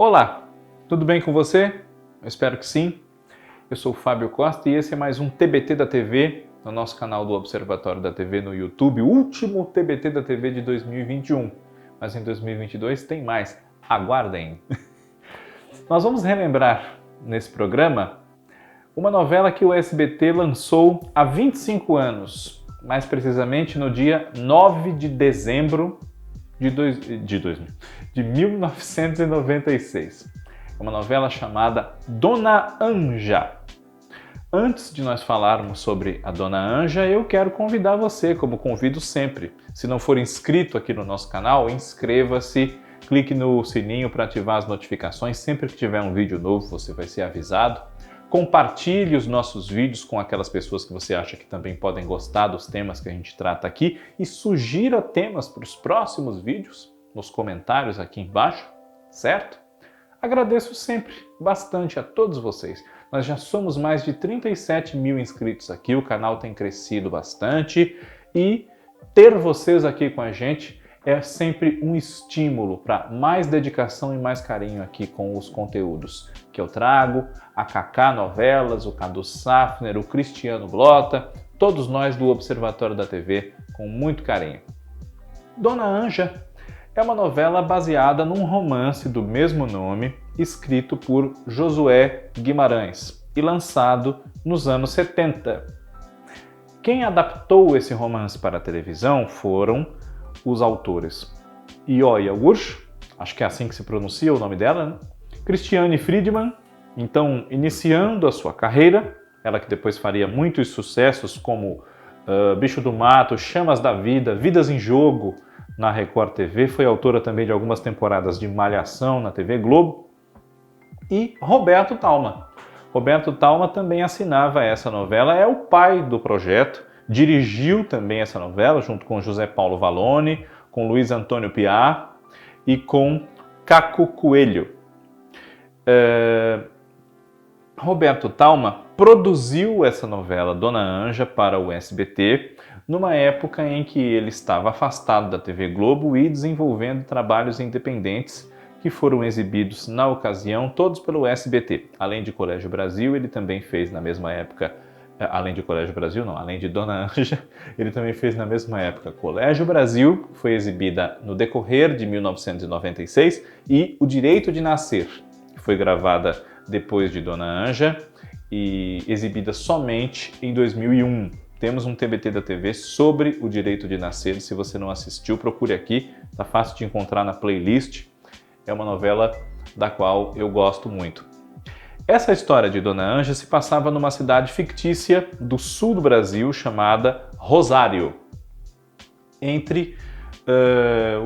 Olá, tudo bem com você? Eu espero que sim. Eu sou o Fábio Costa e esse é mais um TBT da TV, no nosso canal do Observatório da TV no YouTube, o último TBT da TV de 2021. Mas em 2022 tem mais, aguardem! Nós vamos relembrar nesse programa uma novela que o SBT lançou há 25 anos, mais precisamente no dia 9 de dezembro de 1996. É uma novela chamada Dona Anja. Antes de nós falarmos sobre a Dona Anja, eu quero convidar você, como convido sempre. Se não for inscrito aqui no nosso canal, inscreva-se, clique no sininho para ativar as notificações. Sempre que tiver um vídeo novo, você vai ser avisado. Compartilhe os nossos vídeos com aquelas pessoas que você acha que também podem gostar dos temas que a gente trata aqui e sugira temas para os próximos vídeos nos comentários aqui embaixo, certo? Agradeço sempre bastante a todos vocês. Nós já somos mais de 37 mil inscritos aqui, o canal tem crescido bastante e ter vocês aqui com a gente é sempre um estímulo para mais dedicação e mais carinho aqui com os conteúdos que eu trago, a Kaká Novelas, o Cadu Safner, o Cristiano Blota, todos nós do Observatório da TV com muito carinho. Dona Anja é uma novela baseada num romance do mesmo nome, escrito por Josué Guimarães e lançado nos anos 70. Quem adaptou esse romance para a televisão foram os autores Ioia Ursch, acho que é assim que se pronuncia o nome dela, né? Cristiane Friedman, então iniciando a sua carreira, ela que depois faria muitos sucessos como Bicho do Mato, Chamas da Vida, Vidas em Jogo na Record TV, foi autora também de algumas temporadas de Malhação na TV Globo, e Roberto Thalma. Roberto Thalma também assinava essa novela, é o pai do projeto, dirigiu também essa novela junto com José Paulo Vallone, com Luiz Antônio Piá e com Caco Coelho. Roberto Thalma produziu essa novela Dona Anja para o SBT numa época em que ele estava afastado da TV Globo e desenvolvendo trabalhos independentes que foram exibidos na ocasião todos pelo SBT. Além de Colégio Brasil, ele também fez na mesma época, além de Colégio Brasil não, além de Dona Anja, ele também fez na mesma época Colégio Brasil, foi exibida no decorrer de 1996, e O Direito de Nascer, que foi gravada depois de Dona Anja e exibida somente em 2001. Temos um TBT da TV sobre O Direito de Nascer, se você não assistiu, procure aqui, tá fácil de encontrar na playlist. É uma novela da qual eu gosto muito. Essa história de Dona Anja se passava numa cidade fictícia do sul do Brasil chamada Rosário, entre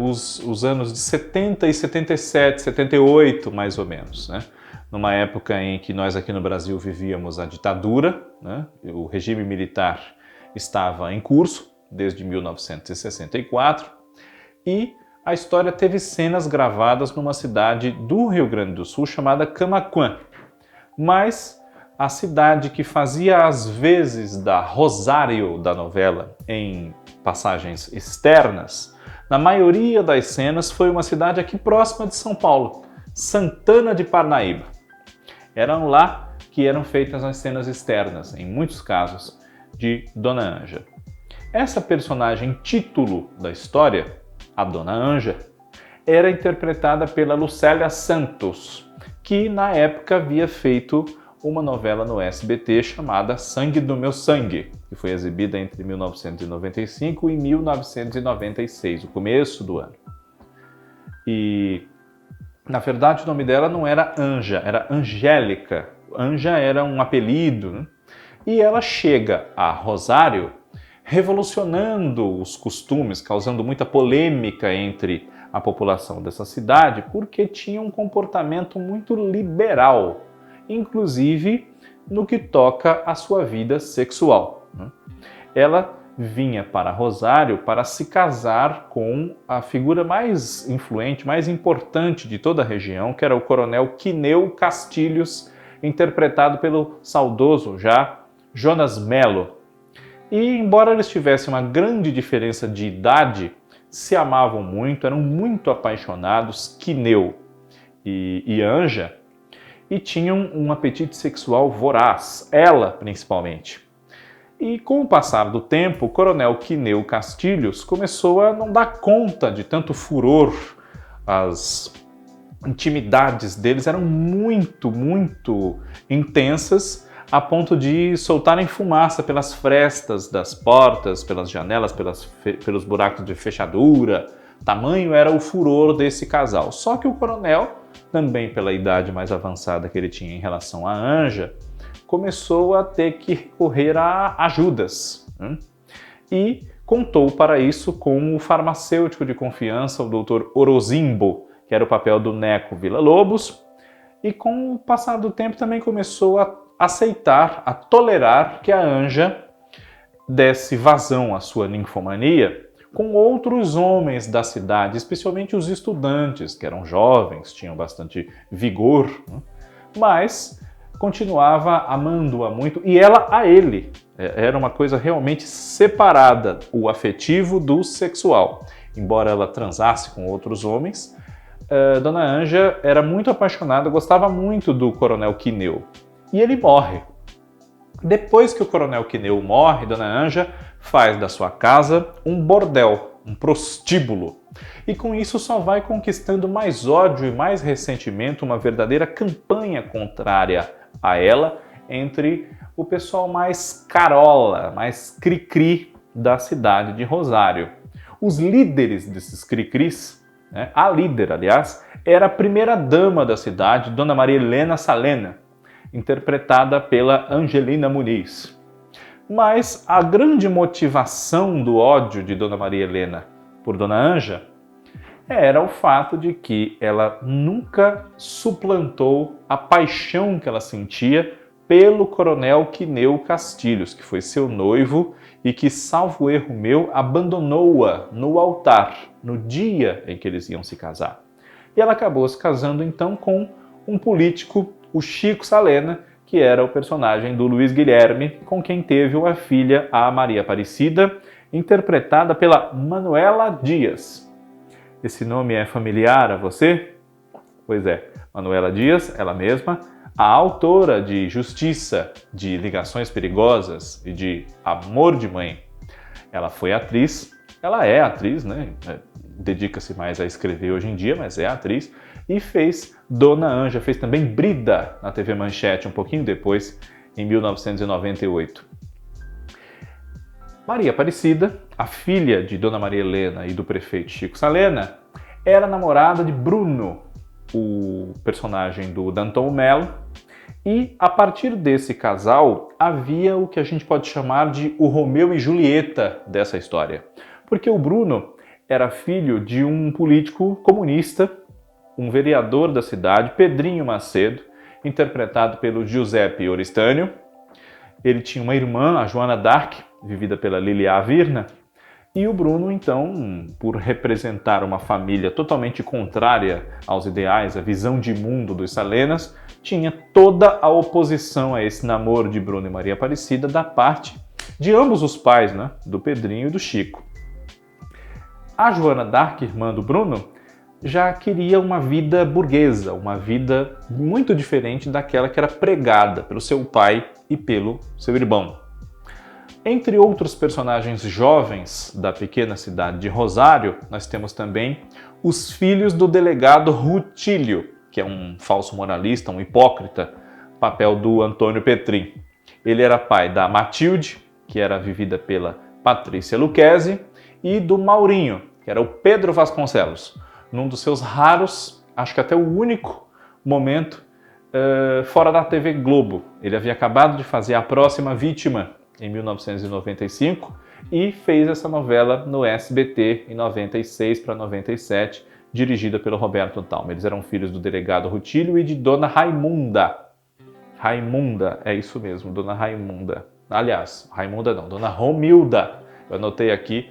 os anos de 70 e 77, 78 mais ou menos, né? Numa época em que nós aqui no Brasil vivíamos a ditadura, né? O regime militar estava em curso desde 1964 e a história teve cenas gravadas numa cidade do Rio Grande do Sul chamada Camaquã. Mas a cidade que fazia as vezes da Rosário da novela em passagens externas, na maioria das cenas foi uma cidade aqui próxima de São Paulo, Santana de Parnaíba. Eram lá que eram feitas as cenas externas, em muitos casos, de Dona Anja. Essa personagem título da história, a Dona Anja, era interpretada pela Lucélia Santos, que na época havia feito uma novela no SBT chamada Sangue do Meu Sangue, que foi exibida entre 1995 e 1996, o começo do ano. E, na verdade, o nome dela não era Anja, era Angélica. Anja era um apelido, né? E ela chega a Rosário revolucionando os costumes, causando muita polêmica entre a população dessa cidade, porque tinha um comportamento muito liberal, inclusive no que toca à sua vida sexual. Ela vinha para Rosário para se casar com a figura mais influente, mais importante de toda a região, que era o coronel Quineu Castilhos, interpretado pelo saudoso já Jonas Mello. E embora eles tivessem uma grande diferença de idade, se amavam muito, eram muito apaixonados. Quineu e Anja, e tinham um apetite sexual voraz, ela principalmente. E com o passar do tempo, o coronel Quineu Castilhos começou a não dar conta de tanto furor. As intimidades deles eram muito, muito intensas, a ponto de soltarem fumaça pelas frestas das portas, pelas janelas, pelos buracos de fechadura. Tamanho era o furor desse casal. Só que o coronel, também pela idade mais avançada que ele tinha em relação à Anja, começou a ter que recorrer a ajudas, né? E contou para isso com o farmacêutico de confiança, o Dr. Orozimbo, que era o papel do Neco Villa-Lobos, e com o passar do tempo também começou a aceitar, a tolerar que a Anja desse vazão à sua ninfomania com outros homens da cidade, especialmente os estudantes, que eram jovens, tinham bastante vigor, né? Mas continuava amando-a muito, e ela a ele. Era uma coisa realmente separada, o afetivo do sexual. Embora ela transasse com outros homens, Dona Anja era muito apaixonada, gostava muito do Coronel Quineu. E ele morre. Depois que o Coronel Quineu morre, Dona Anja faz da sua casa um bordel, um prostíbulo. E com isso só vai conquistando mais ódio e mais ressentimento, uma verdadeira campanha contrária a ela entre o pessoal mais carola, mais cri-cri da cidade de Rosário. Os líderes desses cri-cris, né, a líder, aliás, era a primeira-dama da cidade, Dona Maria Helena Salena, interpretada pela Angelina Muniz. Mas a grande motivação do ódio de Dona Maria Helena por Dona Anja era o fato de que ela nunca suplantou a paixão que ela sentia pelo Coronel Quineu Castilhos, que foi seu noivo e que, salvo erro meu, abandonou-a no altar, no dia em que eles iam se casar. E ela acabou se casando então com um político, o Chico Salena, que era o personagem do Luiz Guilherme, com quem teve uma filha, a Maria Aparecida, interpretada pela Manuela Dias. Esse nome é familiar a você? Pois é, Manuela Dias, ela mesma, a autora de Justiça, de Ligações Perigosas e de Amor de Mãe. Ela foi atriz, ela é atriz, né? Dedica-se mais a escrever hoje em dia, mas é atriz, e fez Dona Anja, fez também Brida na TV Manchete, um pouquinho depois, em 1998. Maria Aparecida, a filha de Dona Maria Helena e do prefeito Chico Salena, era namorada de Bruno, o personagem do Danton Mello, e a partir desse casal havia o que a gente pode chamar de o Romeu e Julieta dessa história. Porque o Bruno era filho de um político comunista, um vereador da cidade, Pedrinho Macedo, interpretado pelo Giuseppe Oristânio. Ele tinha uma irmã, a Joana d'Arc, vivida pela Lilia Avirna, e o Bruno, então, por representar uma família totalmente contrária aos ideais, à visão de mundo dos Salenas, tinha toda a oposição a esse namoro de Bruno e Maria Aparecida da parte de ambos os pais, né, do Pedrinho e do Chico. A Joana d'Arc, irmã do Bruno, já queria uma vida burguesa, uma vida muito diferente daquela que era pregada pelo seu pai e pelo seu irmão. Entre outros personagens jovens da pequena cidade de Rosário, nós temos também os filhos do delegado Rutílio, que é um falso moralista, um hipócrita, papel do Antônio Petrin. Ele era pai da Matilde, que era vivida pela Patrícia Luquezzi, e do Maurinho, que era o Pedro Vasconcelos, num dos seus raros, acho que até o único momento fora da TV Globo. Ele havia acabado de fazer A Próxima Vítima, em 1995, e fez essa novela no SBT em 96 para 97, dirigida pelo Roberto Talma. Eles eram filhos do delegado Rutílio e de Dona Raimunda. Raimunda, é isso mesmo, Dona Raimunda. Aliás, Raimunda não, Dona Romilda. Eu anotei aqui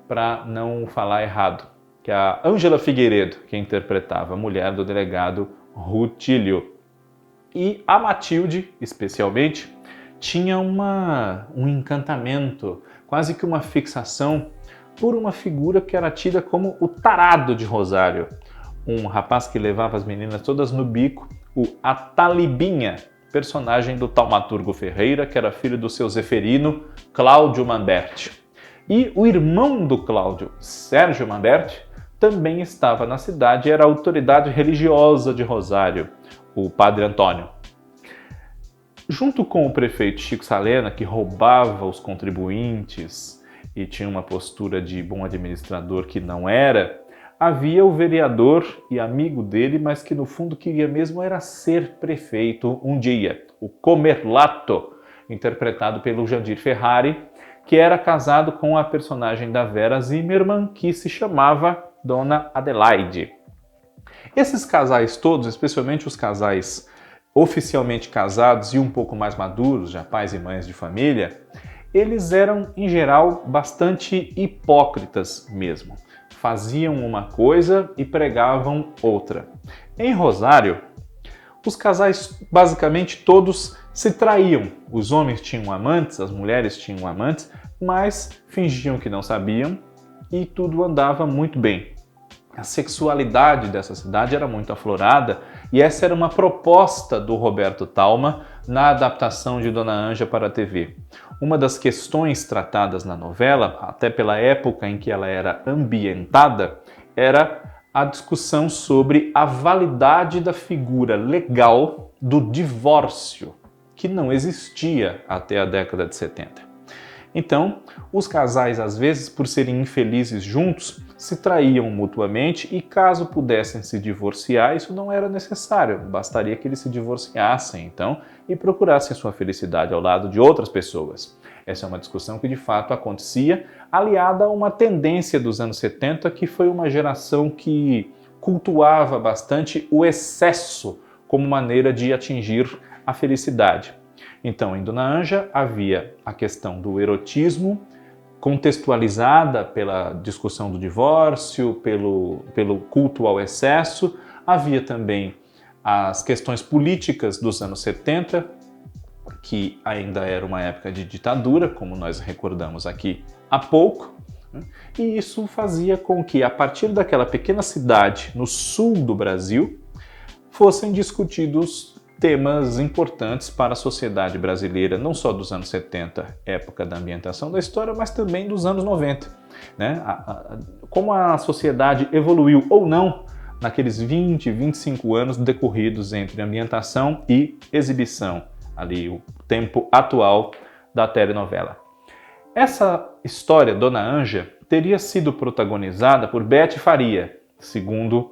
para não falar errado, que é a Ângela Figueiredo, que interpretava a mulher do delegado Rutílio. E a Matilde, especialmente, tinha um encantamento, quase que uma fixação por uma figura que era tida como o tarado de Rosário, um rapaz que levava as meninas todas no bico, o Atalibinha, personagem do Taumaturgo Ferreira, que era filho do seu Zeferino, Cláudio Mamberti. E o irmão do Cláudio, Sérgio Mamberti, também estava na cidade e era a autoridade religiosa de Rosário, o Padre Antônio. Junto com o prefeito Chico Salena, que roubava os contribuintes e tinha uma postura de bom administrador que não era, havia o vereador e amigo dele, mas que no fundo queria mesmo era ser prefeito um dia, o Comerlato, interpretado pelo Jandir Ferrari, que era casado com a personagem da Vera Zimmermann, que se chamava Dona Adelaide. Esses casais todos, especialmente os casais oficialmente casados e um pouco mais maduros, já pais e mães de família, eles eram, em geral, bastante hipócritas mesmo. Faziam uma coisa e pregavam outra. Em Rosário, os casais basicamente todos se traíam. Os homens tinham amantes, as mulheres tinham amantes, mas fingiam que não sabiam e tudo andava muito bem. A sexualidade dessa cidade era muito aflorada e essa era uma proposta do Roberto Talma na adaptação de Dona Anja para a TV. Uma das questões tratadas na novela, até pela época em que ela era ambientada, era a discussão sobre a validade da figura legal do divórcio, que não existia até a década de 70. Então, os casais, às vezes, por serem infelizes juntos, se traíam mutuamente e, caso pudessem se divorciar, isso não era necessário. Bastaria que eles se divorciassem, então, e procurassem sua felicidade ao lado de outras pessoas. Essa é uma discussão que, de fato, acontecia, aliada a uma tendência dos anos 70, que foi uma geração que cultuava bastante o excesso como maneira de atingir a felicidade. Então, em Dona Anja havia a questão do erotismo, contextualizada pela discussão do divórcio, pelo culto ao excesso. Havia também as questões políticas dos anos 70, que ainda era uma época de ditadura, como nós recordamos aqui há pouco. E isso fazia com que, a partir daquela pequena cidade no sul do Brasil, fossem discutidos temas importantes para a sociedade brasileira, não só dos anos 70, época da ambientação da história, mas também dos anos 90. Né? Como a sociedade evoluiu ou não naqueles 20, 25 anos decorridos entre ambientação e exibição, ali o tempo atual da telenovela. Essa história, Dona Anja, teria sido protagonizada por Bete Faria, segundo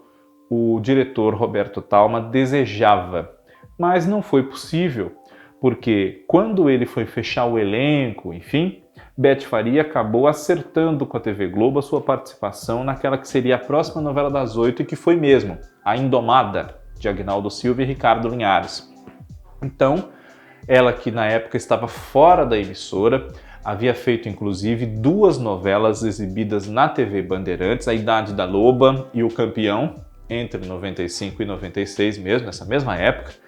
o diretor Roberto Talma desejava. Mas não foi possível, porque quando ele foi fechar o elenco, enfim, Bete Faria acabou acertando com a TV Globo a sua participação naquela que seria a próxima novela das 8 e que foi mesmo, A Indomada, de Agnaldo Silva e Ricardo Linhares. Então, ela que na época estava fora da emissora, havia feito inclusive 2 novelas exibidas na TV Bandeirantes, A Idade da Loba e O Campeão, entre 95 e 96 mesmo, nessa mesma época,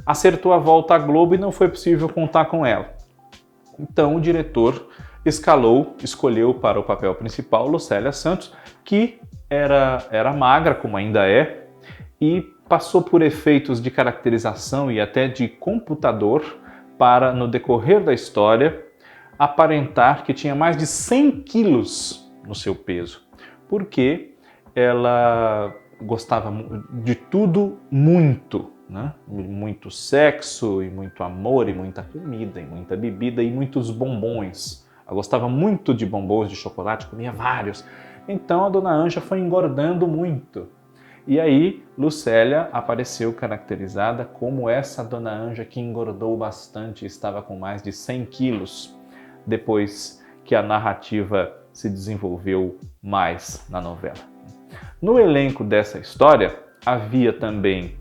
acertou a volta à Globo e não foi possível contar com ela. Então o diretor escolheu para o papel principal Lucélia Santos, que era magra, como ainda é, e passou por efeitos de caracterização e até de computador para, no decorrer da história, aparentar que tinha mais de 100 quilos no seu peso, porque ela gostava de tudo muito, né? Muito sexo, e muito amor, e muita comida, e muita bebida, e muitos bombons. Ela gostava muito de bombons de chocolate, comia vários. Então a Dona Anja foi engordando muito. E aí Lucélia apareceu caracterizada como essa Dona Anja que engordou bastante, estava com mais de 100 quilos, depois que a narrativa se desenvolveu mais na novela. No elenco dessa história havia também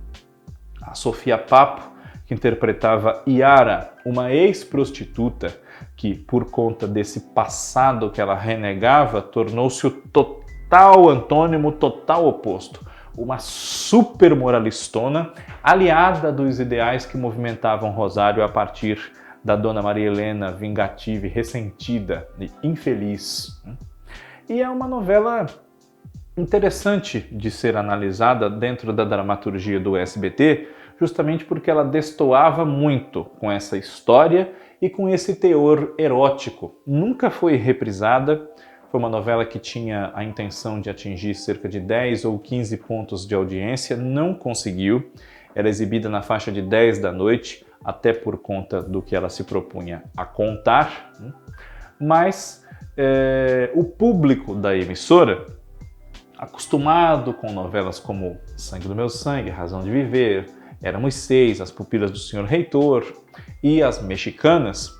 a Sofia Papo, que interpretava Yara, uma ex-prostituta que, por conta desse passado que ela renegava, tornou-se o total antônimo, total oposto. Uma super moralistona, aliada dos ideais que movimentavam Rosário a partir da Dona Maria Helena, vingativa e ressentida e infeliz. E é uma novela interessante de ser analisada dentro da dramaturgia do SBT, justamente porque ela destoava muito com essa história e com esse teor erótico. Nunca foi reprisada, foi uma novela que tinha a intenção de atingir cerca de 10 ou 15 pontos de audiência, não conseguiu. Era exibida na faixa de 10 da noite, até por conta do que ela se propunha a contar, mas o público da emissora, acostumado com novelas como Sangue do Meu Sangue, Razão de Viver, Éramos Seis, As Pupilas do Senhor Reitor e As Mexicanas,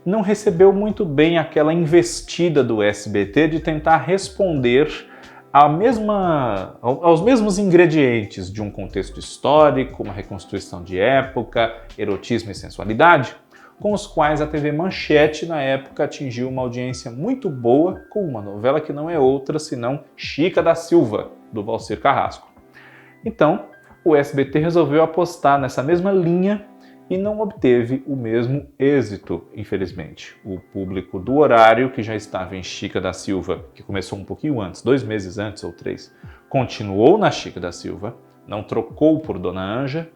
não recebeu muito bem aquela investida do SBT de tentar responder aos mesmos ingredientes de um contexto histórico, uma reconstrução de época, erotismo e sensualidade, com os quais a TV Manchete na época atingiu uma audiência muito boa com uma novela que não é outra senão Chica da Silva, do Valcir Carrasco. Então, o SBT resolveu apostar nessa mesma linha e não obteve o mesmo êxito, infelizmente. O público do horário, que já estava em Chica da Silva, que começou um pouquinho antes, 2 meses antes ou 3, continuou na Chica da Silva, não trocou por Dona Anja,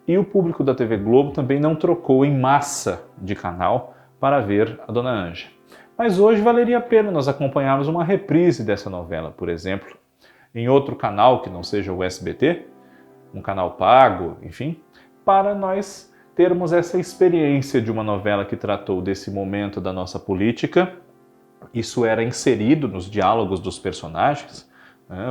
e o público da TV Globo também não trocou em massa de canal para ver a Dona Anja. Mas hoje valeria a pena nós acompanharmos uma reprise dessa novela, por exemplo, em outro canal que não seja o SBT, um canal pago, enfim, para nós termos essa experiência de uma novela que tratou desse momento da nossa política. Isso era inserido nos diálogos dos personagens, né?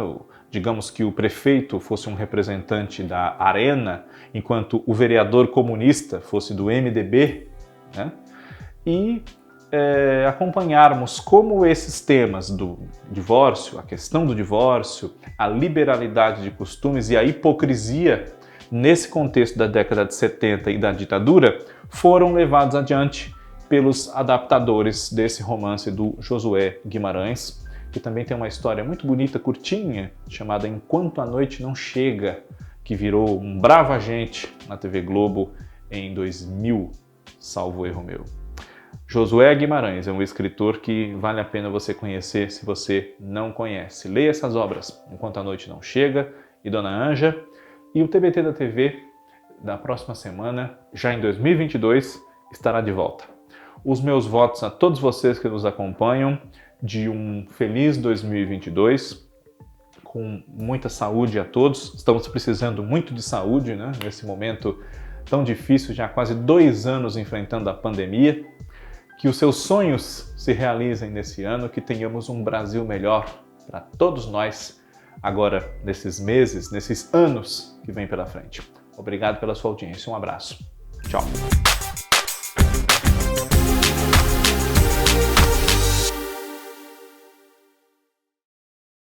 Digamos que o prefeito fosse um representante da Arena, enquanto o vereador comunista fosse do MDB, né? E acompanharmos como esses temas do divórcio, a questão do divórcio, a liberalidade de costumes e a hipocrisia nesse contexto da década de 70 e da ditadura foram levados adiante pelos adaptadores desse romance do Josué Guimarães, que também tem uma história muito bonita, curtinha, chamada Enquanto a Noite Não Chega, que virou um bravo agente na TV Globo em 2000, salvo erro meu. Josué Guimarães é um escritor que vale a pena você conhecer se você não conhece. Leia essas obras, Enquanto a Noite Não Chega e Dona Anja. E o TBT da TV da próxima semana, já em 2022, estará de volta. Os meus votos a todos vocês que nos acompanham de um feliz 2022, com muita saúde a todos. Estamos precisando muito de saúde, né? Nesse momento tão difícil, já há quase 2 anos enfrentando a pandemia. Que os seus sonhos se realizem nesse ano, que tenhamos um Brasil melhor para todos nós agora, nesses meses, nesses anos que vem pela frente. Obrigado pela sua audiência. Um abraço. Tchau.